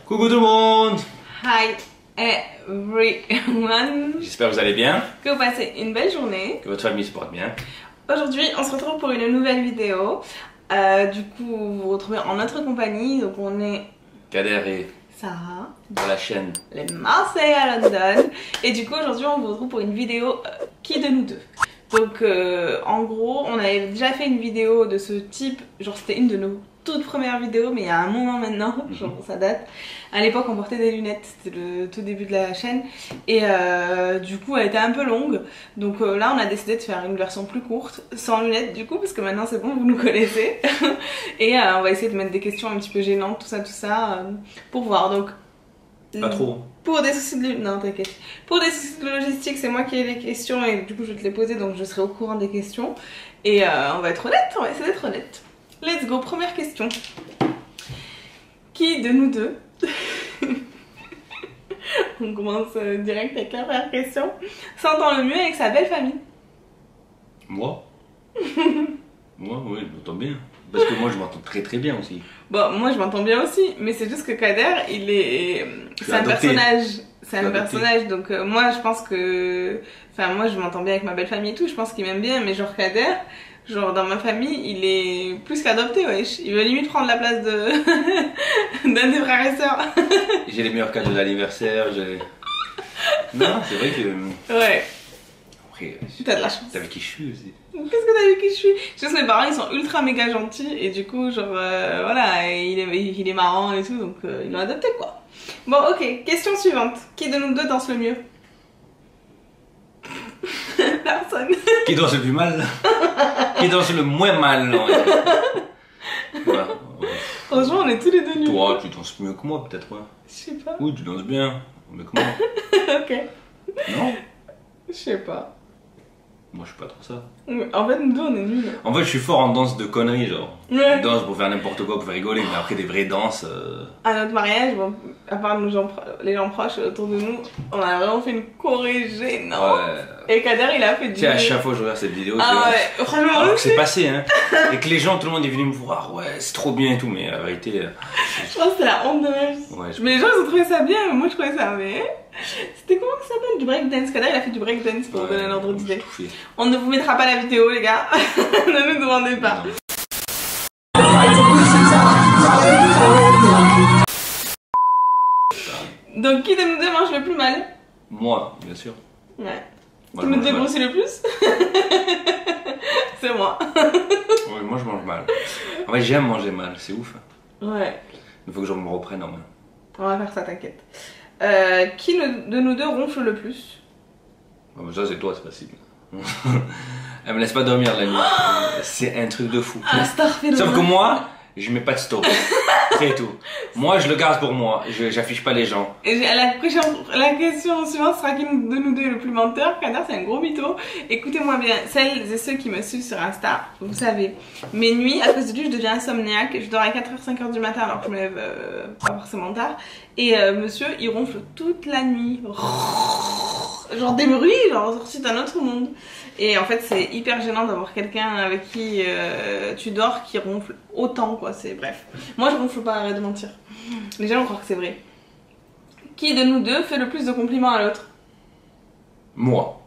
Coucou tout le monde. Hi everyone. J'espère que vous allez bien, Que vous passez une belle journée. que votre famille se porte bien. Aujourd'hui, on se retrouve pour une nouvelle vidéo. Du coup, vous vous retrouvez en notre compagnie. Donc, on est Kader et Sarah, dans la chaîne. les Marseillais à London. Et du coup, aujourd'hui, on vous retrouve pour une vidéo qui de nous deux. Donc, en gros, on avait déjà fait une vidéo de ce type. Genre, c'était une de nos toutes premières vidéos, mais il y a un moment maintenant, genre ça date. À l'époque, on portait des lunettes, c'était le tout début de la chaîne. Et du coup, elle était un peu longue. Donc là, on a décidé de faire une version plus courte, sans lunettes du coup, parce que maintenant c'est bon, vous nous connaissez. Et on va essayer de mettre des questions un petit peu gênantes, tout ça, pour voir. Donc, Pas trop. pour des soucis de... Non, t'inquiète. Pour des soucis de logistique, c'est moi qui ai les questions et du coup, je vais te les poser, donc je serai au courant des questions. Et on va être honnête, on va essayer d'être honnête. Let's go, première question. Qui de nous deux on commence direct avec la première question. S'entend le mieux avec sa belle famille? Moi Moi, oui, je m'entends bien. Parce que moi, je m'entends très très bien aussi. Bon, moi je m'entends bien aussi, mais c'est juste que Kader, il est... C'est un adopté. personnage. C'est un Adopté. personnage, donc moi je pense que... Enfin, moi je m'entends bien avec ma belle famille et tout, je pense qu'il m'aime bien, mais genre Kader... Genre dans ma famille, il est plus qu'adopté, wesh. Il veut limite prendre la place de d'un des frères et sœurs. J'ai les meilleurs cadeaux d'anniversaire, j'ai... Non, c'est vrai que... Ouais, Après, t'as de la chance. t'as vu qui je suis aussi. Qu'est-ce que t'as vu qui je suis? Juste mes parents, ils sont ultra méga gentils et du coup, genre, voilà, il est marrant et tout, donc ils l'ont adopté quoi. Bon, ok, question suivante. Qui de nous deux danse le mieux? Personne. Qui danse le plus mal? Qui danse le moins mal? Non, voilà. Franchement, on est tous les deux nuls. Toi, tu danses mieux que moi peut-être, ouais. Je sais pas. Oui, tu danses bien, mieux que moi. Ok. Non, Je sais pas. moi je suis pas trop ça. En fait, nous deux, on est nuls. En fait, je suis fort en danse de conneries, genre. Ouais. Je danse pour faire n'importe quoi, pour faire rigoler, mais après des vraies danses... À notre mariage, bon, à part les gens proches autour de nous, on a vraiment fait une choré gênante. Ouais. Et Kader, il a fait du... Tu sais, à chaque fois que je regarde cette vidéo, Ah ouais, franchement, alors que aussi. c'est passé, hein. Et que les gens, tout le monde est venu me voir, ouais, c'est trop bien et tout, mais la vérité... Je pense que c'est la honte de ma vie. Ouais, Mais les gens, ils ont trouvé ça bien, mais moi, je trouvais ça, mais... C'était comment que ça s'appelle? Du breakdance. Kader, il a fait du breakdance pour vous donner un ordre j'ai d'idée. tout fait. On ne vous mettra pas la vidéo, les gars. Ne nous demandez pas. Non. Donc, qui de nous deux mange le plus mal? Moi, bien sûr. Ouais. Moi, Qui je nous mange mal. dégrossit le plus? C'est moi. Ouais, moi, je mange mal. En fait, j'aime manger mal, c'est ouf. Ouais. Il faut que je me reprenne en main. On va faire ça, t'inquiète. Qui de nous deux ronfle le plus? Ah, mais ça, c'est toi, c'est facile. Elle me laisse pas dormir la nuit. C'est un truc de fou. Astaghfirullah. Sauf que moi, je mets pas de stop. C'est tout. Moi, je le garde pour moi. J'affiche pas les gens. Et la question suivante sera qui de nous deux est le plus menteur. Kader, c'est un gros mytho. Écoutez-moi bien, celles et ceux qui me suivent sur Insta, vous savez, mes nuits, à cause de lui, je deviens insomniaque. Je dors à 4h, 5h du matin alors que je me lève pas forcément tard. Et monsieur, il ronfle toute la nuit. Genre des bruits, genre c'est un autre monde. Et en fait, c'est hyper gênant d'avoir quelqu'un avec qui tu dors qui ronfle autant, quoi. C'est bref. Moi, je ronfle pas, arrête de mentir. Les gens vont croire que c'est vrai. Qui de nous deux fait le plus de compliments à l'autre? Moi.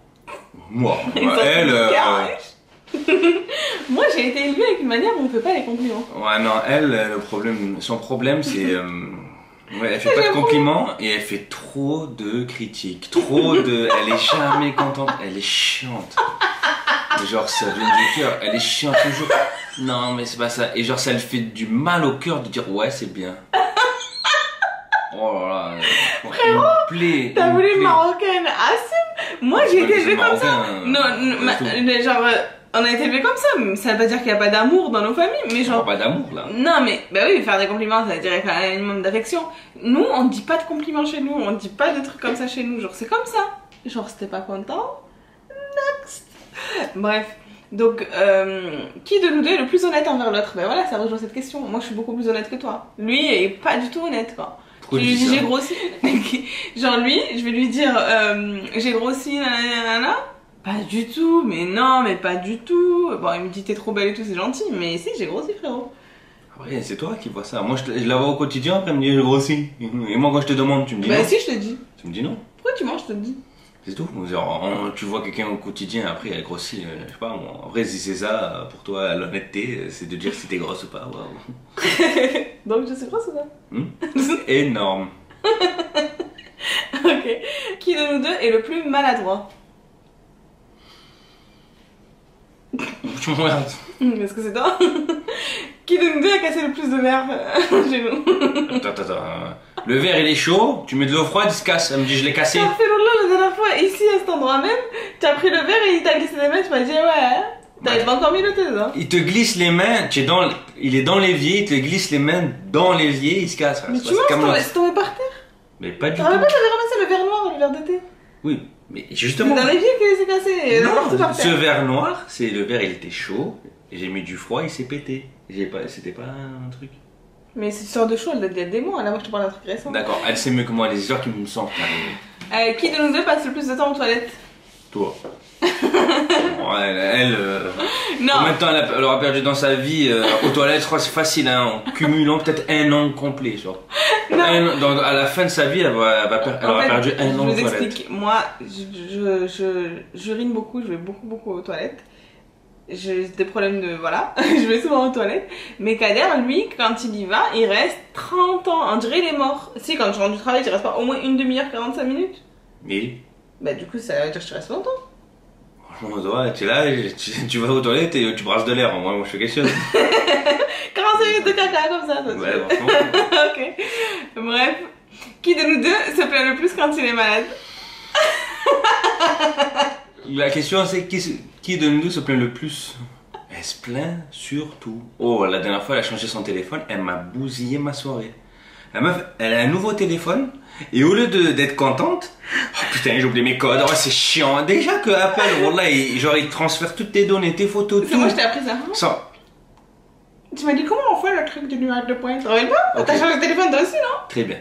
Moi. Ils sont Elle. Moi, j'ai été élevée avec une manière où on fait pas les compliments. Ouais, non, elle, le problème, son problème, c'est. Ouais, elle fait pas de compliments et elle fait trop de critiques. Trop de. Elle est jamais contente. Elle est chiante. Genre, ça vient du cœur. Elle est chiante toujours. Non, mais c'est pas ça. Et genre, ça lui fait du mal au cœur de dire ouais, c'est bien. Oh là là. Frérot, t'as voulu une marocaine, assume. Moi, j'ai été élevée comme ça. Non, genre, on a été élevés comme ça. Mais ça veut pas dire qu'il y a pas d'amour dans nos familles, mais genre. Pas d'amour là. Non, mais bah oui, faire des compliments, ça veut dire qu'il y a un minimum d'affection. Nous, on dit pas de compliments chez nous, on dit pas de trucs comme ça chez nous. Genre, c'est comme ça. Genre, si t'es pas content, next. Bref. Donc, qui de nous deux est le plus honnête envers l'autre? Ben voilà, ça rejoint cette question. Moi, je suis beaucoup plus honnête que toi. Lui est pas du tout honnête, quoi. Pourquoi Je lui tu dis dis ça? j'ai grossi. Genre lui, je vais lui dire j'ai grossi, nanana. Pas du tout, mais non, mais pas du tout. Bon, il me dit t'es trop belle et tout, c'est gentil, mais si, j'ai grossi, frérot. Ouais, c'est toi qui vois ça. Moi, je la vois au quotidien, après, elle me dit, je grossis. Et moi, quand je te demande, tu me dis non. Bah si, je te dis. Tu me dis non. Pourquoi tu manges, je te le dis. C'est tout. Genre, tu vois quelqu'un au quotidien, après, elle grossit. Je sais pas, moi. Après, si c'est ça, pour toi, l'honnêteté, c'est de dire si t'es grosse ou pas. Waouh. Donc, je suis grosse ou pas? Énorme. Ok. Qui de nous deux est le plus maladroit? Tu me regardes. Est-ce que c'est toi? Qui de nous deux a cassé le plus de verre chez nous? Attends. Le verre, il est chaud, tu mets de l'eau froide, il se casse. Elle me dit, je l'ai cassé. Ça fait longtemps la dernière fois, ici à cet endroit même, tu as pris le verre et il t'a glissé les mains, tu m'as dit ouais, t'avais pas encore mis le thé dedans. Il te glisse les mains, il est dans l'évier, il te glisse les mains dans l'évier, il se casse. Mais tu vois, c'est tombé par terre. Mais pas du Tu tout. te rappelles pas, t'avais ramassé le verre noir dans le verre de thé? Oui, mais justement. C'est dans l'évier qu'il s'est cassé. Non, par ce terre. verre noir, c'est le verre, il était chaud, j'ai mis du froid, il s'est pété. C'était pas un truc. Mais cette histoire de chaud, elle date d'il y a des mois, là moi je te parle d'un truc récent. D'accord, elle sait mieux que moi les histoires qui me sont arrivées. Qui de nous deux passe le plus de temps aux toilettes? Toi. Bon, elle Non. combien de temps elle aura perdu dans sa vie aux toilettes? Je crois que c'est facile, hein, en cumulant peut-être un an complet. Genre. Non. À la fin de sa vie, elle aura perdu un an aux Je vous toilettes. explique, moi j'urine beaucoup, je vais beaucoup aux toilettes. J'ai des problèmes de. Voilà, je vais souvent aux toilettes. Mais Kader, lui, quand il y va, il reste 30 ans. On dirait il est mort. Si, quand je rentre du travail, tu restes pas au moins une demi-heure, 45 minutes? Mais, Bah, du coup, ça veut dire que tu restes longtemps. franchement, toi, tu es là, tu vas aux toilettes et tu brasses de l'air. Moi, je fais quelque chose. 45 minutes de caca comme ça, toi. Ouais, franchement. Ok. Bref, qui de nous deux se plaint le plus quand il est malade? La question, c'est qui de nous deux se plaint le plus? Elle se plaint surtout. Oh, la dernière fois, elle a changé son téléphone, elle m'a bousillé ma soirée. La meuf, elle a un nouveau téléphone, et au lieu d'être contente, oh putain, j'ai oublié mes codes, oh, c'est chiant. Déjà que Apple, voilà, il transfère toutes tes données, tes photos, C'est tout. moi, je t'ai appris ça. Ça. Tu m'as dit comment on fait le truc du nuage de pointe? Tu te rappelles pas? Ok. T'as changé de téléphone toi aussi, non? Très bien.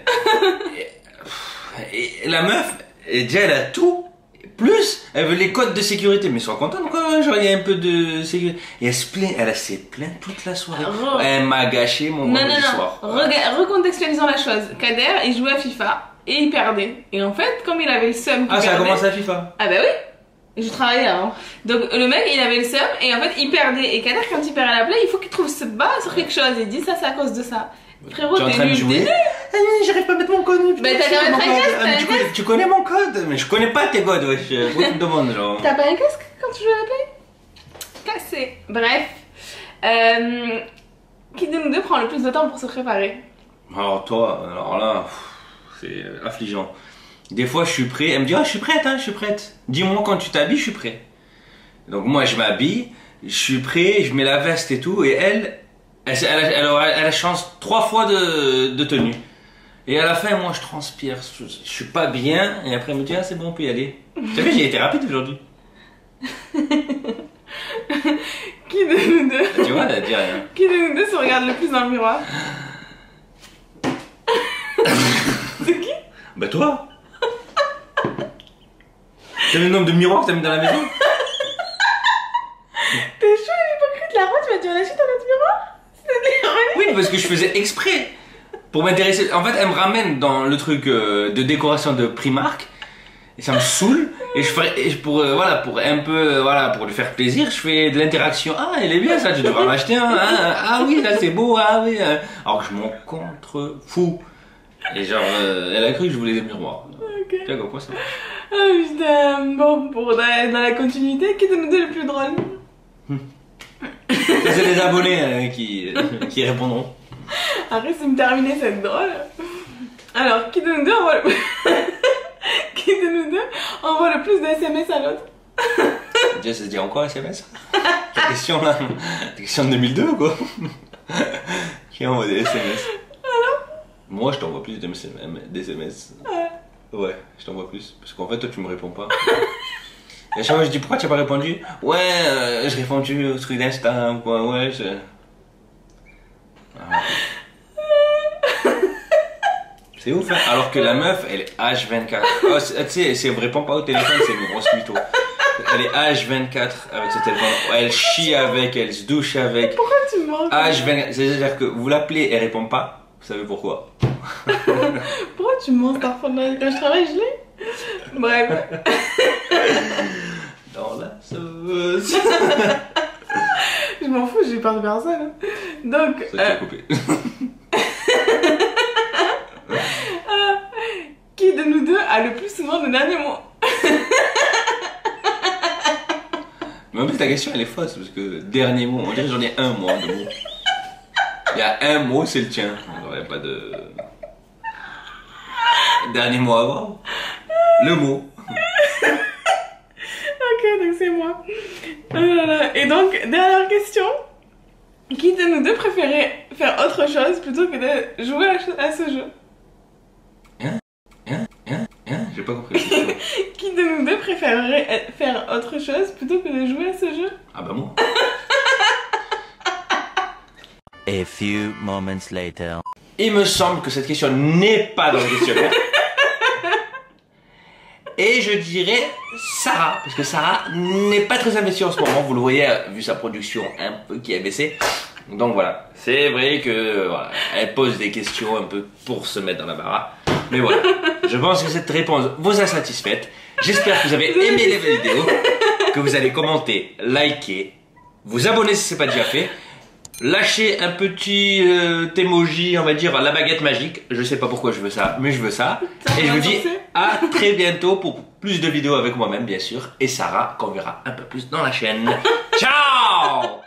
Et la meuf, déjà, elle a tout. Plus, elle veut les codes de sécurité, mais sois contente quoi, genre il y a un peu de sécurité. Et elle se plaint, elle s'est plainte toute la soirée. Elle m'a gâché mon vendredi soir. Recontextualisons la chose. Kader, il jouait à FIFA et il perdait. Et en fait, comme il avait le seum qu'il Ah, ça a perdait- commencé à FIFA. Ah bah oui. Je travaillais avant. Donc le mec, il avait le seum et en fait, il perdait. Et Kader, quand il perd à la play, il faut qu'il trouve ce bas sur quelque chose. Il dit ça, c'est à cause de ça. Frérot, Tu es en t'es train de nul, jouer. t'es nul. J'arrive pas à mettre mon code. Bah, t'as qu'à mettre un casque, t'as un casque. Tu connais mon code, mais je connais pas tes codes, wesh. Pourquoi tu me demandes, genre? T'as pas un casque quand tu joues à la play? Cassé. Bref. Qui de nous deux prend le plus de temps pour se préparer? Alors toi, alors là, c'est affligeant. Des fois, je suis prêt. Elle me dit, ah, je suis prête, hein, je suis prête. Dis-moi quand tu t'habilles, je suis prêt. Donc moi, je m'habille, je suis prêt, je mets la veste et tout, et elle change 3 fois de tenue. Et à la fin, moi, je transpire, je suis pas bien, et après, elle me dit, ah, c'est bon, on peut y aller. Tu vu, j'ai été rapide aujourd'hui. Qui de nous deux? Tu vois, elle dit rien. Qui de nous deux se regarde le plus dans le miroir? C'est qui? Bah toi. T'as le nombre de miroirs que t'as mis dans la maison? T'es chaud, l'hypocrite, la route, tu m'as dit on achète un autre miroir? C'est ironie. Oui, parce que je faisais exprès. Pour m'intéresser. En fait, elle me ramène dans le truc de décoration de Primark. Et ça me saoule. Et pour un peu, pour lui faire plaisir, je fais de l'interaction. Ah, elle est bien ça, tu devrais en acheter un. Hein. Ah oui, là c'est beau, ah oui. Alors que je m'en contrefous. Et genre, elle a cru que je voulais des miroirs. Ok. Tu vois quoi ça? Oh putain, bon, dans la continuité, qui de nous deux est le plus drôle? Ça, c'est les abonnés qui répondront. Après, c'est me terminer cette drôle. Alors, qui de nous deux envoie le... qui de nous deux envoie le plus de SMS à l'autre? Déjà, ça se dit encore SMS? Ta question là? Ta question de 2002 ou quoi? Qui envoie des SMS? Moi, je t'envoie plus des SMS. Ouais, je t'envoie plus. Parce qu'en fait, toi, tu me réponds pas. Et à chaque fois, je dis pourquoi tu n'as pas répondu? Ouais, j'ai répondu au truc d'Insta ou quoi, ouais, je. Ah. C'est ouf, hein? Alors que la meuf, elle est H24. Oh, tu sais, elle répond pas au téléphone, c'est une grosse mytho. Elle est H24 avec ce téléphone. Elle chie avec, elle se douche avec. Pourquoi tu mens? H24, c'est-à-dire que vous l'appelez, elle répond pas. Vous savez pourquoi? Pourquoi tu mens, cet enfant-là? Quand je travaille, je l'ai. Bref. Dans la sauce. Je m'en fous, j'ai peur de personne. Donc. Ça t'a coupé. Qui de nous deux a le plus souvent le dernier mot? Mais en plus, ta question elle est fausse parce que dernier mot, on dirait que j'en ai un moi de mots. Il y a un mot, c'est le tien. Alors, il n'y a pas de. Dernier mot à avoir. Le mot. Ok, donc c'est moi. Oh là là. Et donc, dernière question. Qui de nous deux préférait faire autre chose plutôt que de jouer à ce jeu? J'ai pas compris. Qui de nous deux préférerait faire autre chose plutôt que de jouer à ce jeu? Ah bah moi. A few moments later. Il me semble que cette question n'est pas dans le questionnaire. Et je dirais Sarah, parce que Sarah n'est pas très investie en ce moment, vous le voyez, vu sa production un peu qui a baissé. Donc voilà, c'est vrai que voilà, elle pose des questions un peu pour se mettre dans la barre. Mais voilà, je pense que cette réponse vous a satisfaite. J'espère que vous avez aimé la vidéo, que vous allez commenter, liker, vous abonner si ce n'est pas déjà fait. Lâchez un petit emoji, on va dire, la baguette magique. Je sais pas pourquoi je veux ça, mais je veux ça. Et je vous dis à très bientôt pour plus de vidéos avec moi-même, bien sûr. Et Sarah, qu'on verra un peu plus dans la chaîne. Ciao!